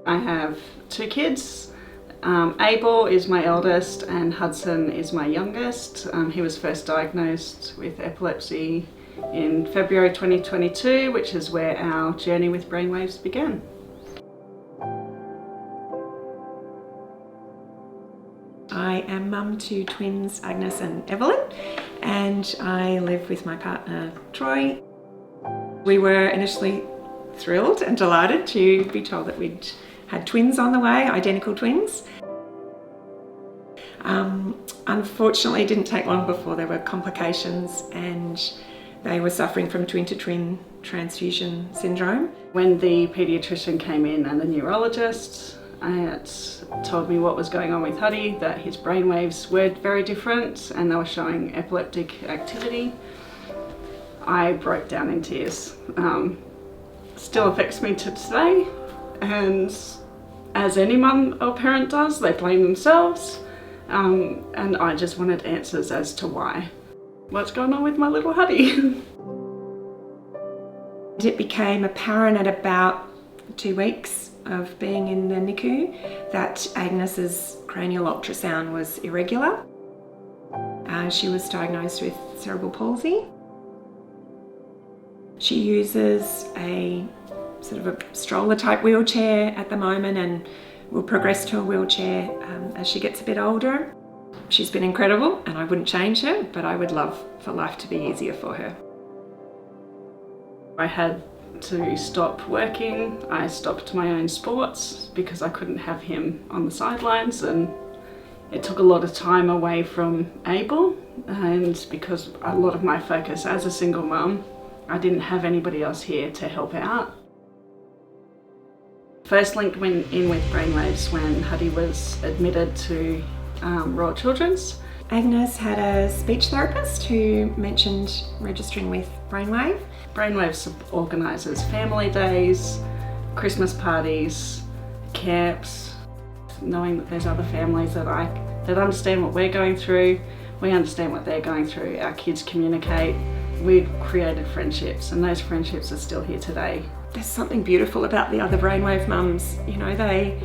I have two kids. Abel is my eldest and Hudson is my youngest. He was first diagnosed with epilepsy in February 2022, which is where our journey with Brainwaves began. I am mum to twins Agnes and Evelyn, and I live with my partner Troy. We were initially thrilled and delighted to be told that we'd had twins on the way, identical twins. Unfortunately, it didn't take long before there were complications and they were suffering from twin-to-twin transfusion syndrome. When the paediatrician came in and the neurologist told me what was going on with Huddy, that his brainwaves were very different and they were showing epileptic activity, I broke down in tears. Still affects me to today, and as any mum or parent does, they blame themselves, and I just wanted answers as to why. What's going on with my little Huddy? It became apparent at about 2 weeks of being in the NICU that Agnes's cranial ultrasound was irregular. She was diagnosed with cerebral palsy. She uses a sort of a stroller type wheelchair at the moment and will progress to a wheelchair as she gets a bit older. She's been incredible and I wouldn't change her, but I would love for life to be easier for her. I had to stop working. I stopped my own sports because I couldn't have him on the sidelines, and it took a lot of time away from Abel, and because a lot of my focus as a single mum, I didn't have anybody else here to help out. First linked in with Brainwaves when Huddy was admitted to Royal Children's. Agnes had a speech therapist who mentioned registering with Brainwave. Brainwaves organises family days, Christmas parties, camps, knowing that there's other families that understand what we're going through, we understand what they're going through, our kids communicate. We've created friendships, and those friendships are still here today. There's something beautiful about the other Brainwave mums. You know, they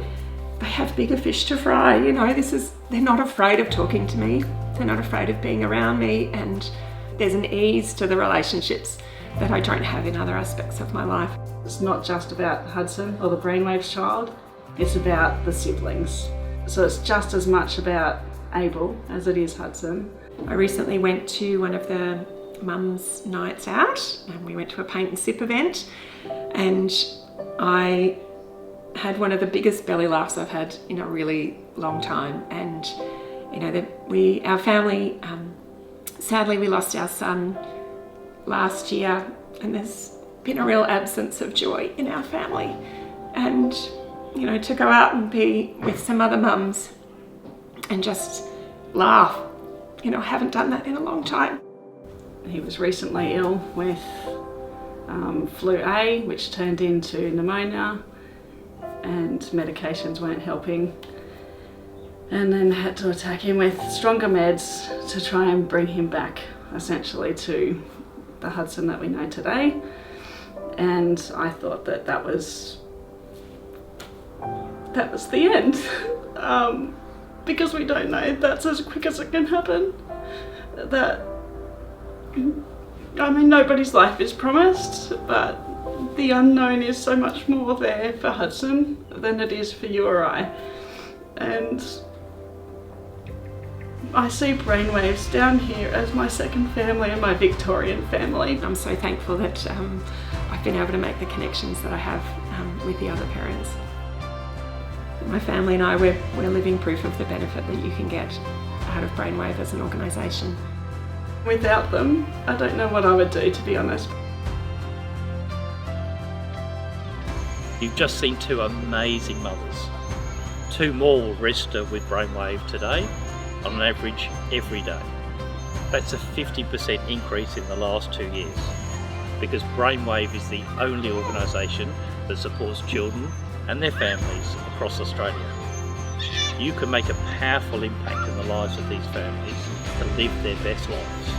have bigger fish to fry. You know, they're not afraid of talking to me. They're not afraid of being around me, and there's an ease to the relationships that I don't have in other aspects of my life. It's not just about Hudson or the Brainwaves child, it's about the siblings. So it's just as much about Abel as it is Hudson. I recently went to one of the mum's nights out, and we went to a paint and sip event, and I had one of the biggest belly laughs I've had in a really long time. And you know, our family, sadly we lost our son last year, and there's been a real absence of joy in our family. And you know, to go out and be with some other mums and just laugh, you know, I haven't done that in a long time. He was recently ill with flu A, which turned into pneumonia, and medications weren't helping. And then had to attack him with stronger meds to try and bring him back, essentially, to the Hudson that we know today. And I thought that was the end, because we don't know that's as quick as it can happen. I mean, nobody's life is promised, but the unknown is so much more there for Hudson than it is for you or I. And I see Brainwaves down here as my second family and my Victorian family. I'm so thankful that I've been able to make the connections that I have with the other parents. My family and I, we're living proof of the benefit that you can get out of Brainwave as an organisation. Without them, I don't know what I would do, to be honest. You've just seen two amazing mothers. Two more will register with Brainwave today, on an average every day. That's a 50% increase in the last 2 years, because Brainwave is the only organisation that supports children and their families across Australia. You can make a powerful impact in the lives of these families to live their best lives.